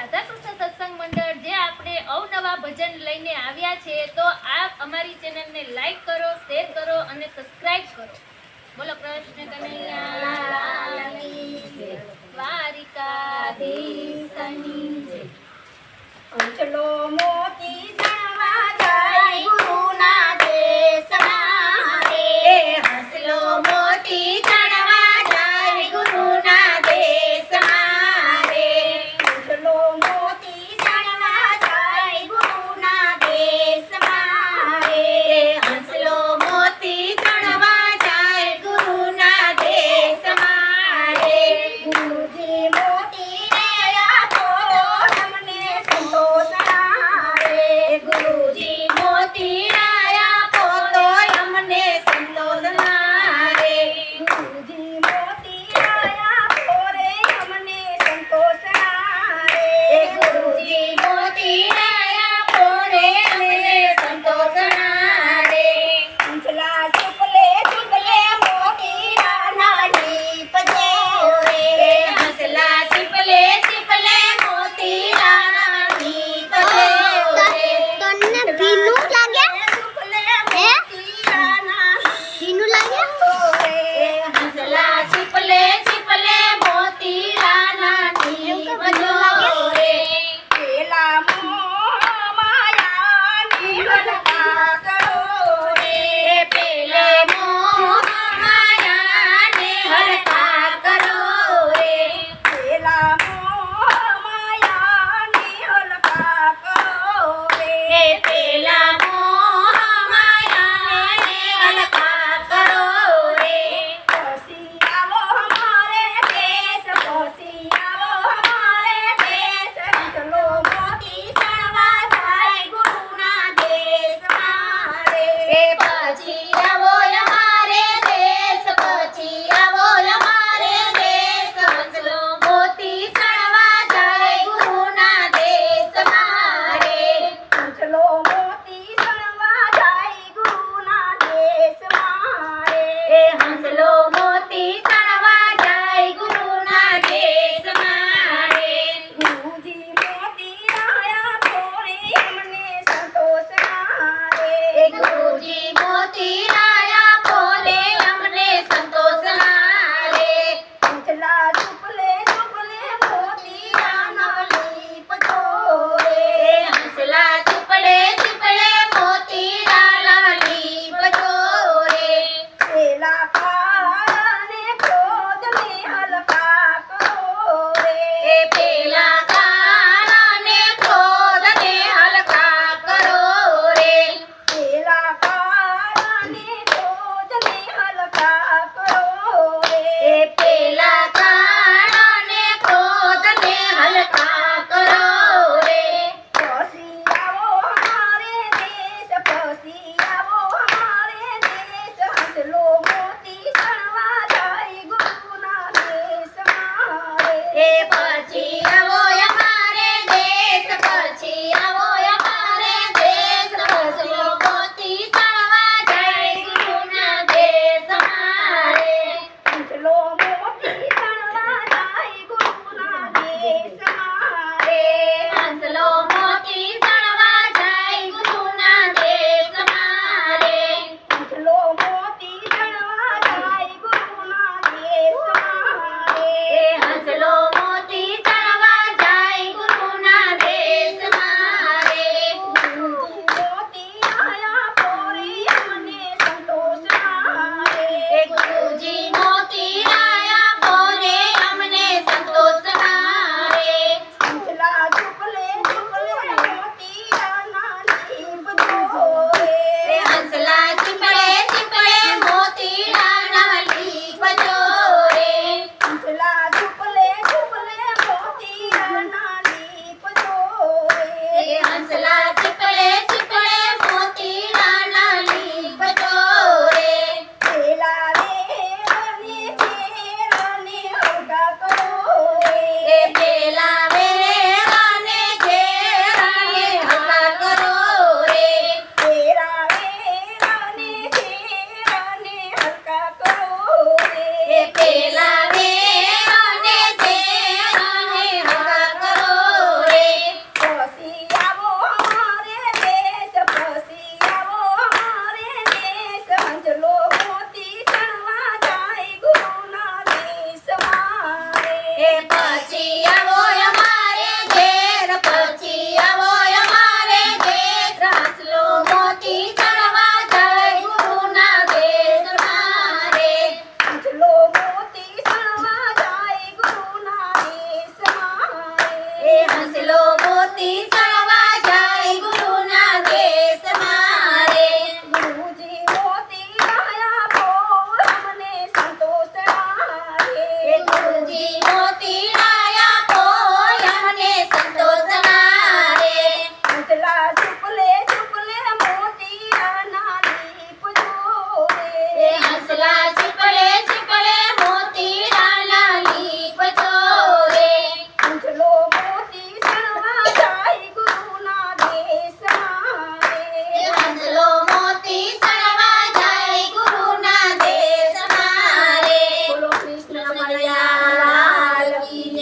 રાધા કૃષ્ણ સત્સંગ મંડળ જે આપણે અવનવા ભજન લઈને આવ્યા છે, તો આપ અમારી ચેનલને લાઈક કરો, શેર કરો અને સબસ્ક્રાઇબ કરો. બોલો કૃષ્ણ કનૈયા લાલની જય, દ્વારિકાધીશની જય. ચલો મોતી જાવા જાય ગુરુના દેશમાં રે, હસલો મોતી ચણવા જાય ગુરુના દેશમાં રે, હસલો મોતી ચણવા જાય ગુરુના દેશમાં રે, હસલો મોતી ચણવા જાય ગુરુના દેશમાં રે. ગુરુજી મોતી રે આપો તમને સંતોષ રે, ગુરુજી મોતી રાયા પોતો અમને સંતોષ રે, ગુરુજી મોતી રાયા પોરે અમને સંતોષ રે, ગુરુજી મોતી રાયા પોરે અમને સંતોષ રે. અંચલા સુકલે સુકલે મોતી રાના લીપજો રે, હસલા સિપલે સિપલે મોતી રાના લીપજો રે. તને ભીનું લાગે? હે? ભીનું લાગે? હસલા સિપલે સિપલે મોતી રાના લીપજો રે. પેલા મોહ માયાની હલકા કરો રે, પેલે મોહ માયાને હલકા કરો રે, પેલા મોહ માયાની હલકા કરો રે, પેલા મોહ માયાને હલકા કરો રે. પછી આવો હમારે દેશ, પછી આવો હમારે દેશ, ચલો મોતી ચણવા જાય ગુરુના દેશમાં રે. પછી આવો અમારે દેશ, પછી આવો અમારે દેશ, હસલો મોતી ચણવા જાય ગુરુના દેશમાં રે, હસલો મોતી ચણવા જાય ગુરુના દેશમાં રે, હસલો મોતી ચણવા જાય ગુરુના દેશમાં રે. ગુરુજી મોતી રાયા પોરે અમને સંતોષ રે, ગુરુજી મોતી રાયા પોરે અમને સંતોષ રે. અંચલા સુપલે સુપલે મોતી રાના લીપજો રે, હસલા સુપલે સુપલે મોતી રાના લીપજો રે. પેલા કાળાને ક્રોધને હલકા કરો રે, પેલા કાળાને ક્રોધને હલકા કરો રે, પેલા કાળાને ક્રોધને હલકા કરો રે, પેલા કાળાને ક્રોધને હલકા